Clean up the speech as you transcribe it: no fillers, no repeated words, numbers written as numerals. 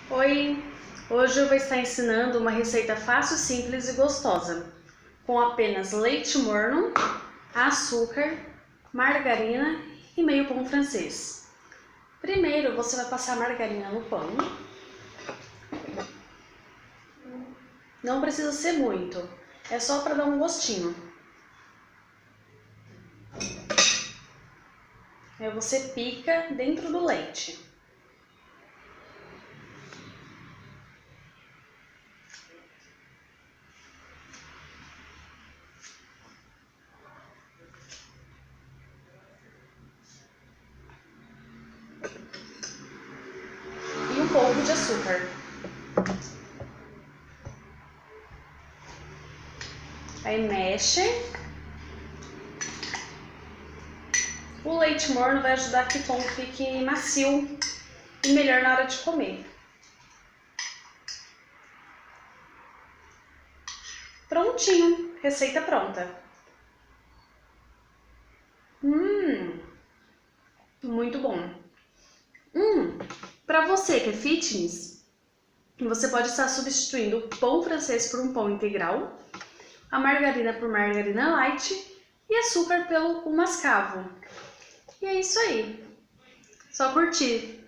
Oi! Hoje eu vou estar ensinando uma receita fácil, simples e gostosa, com apenas leite morno, açúcar, margarina e meio pão francês. Primeiro você vai passar a margarina no pão. Não precisa ser muito, é só para dar um gostinho. Aí você pica dentro do leite. E um pouco de açúcar. Aí mexe. O leite morno vai ajudar que o pão fique macio e melhor na hora de comer. Prontinho, receita pronta. Muito bom. Para você que é fitness, você pode estar substituindo o pão francês por um pão integral, a margarina por margarina light e açúcar pelo mascavo. E é isso aí. Só curtir.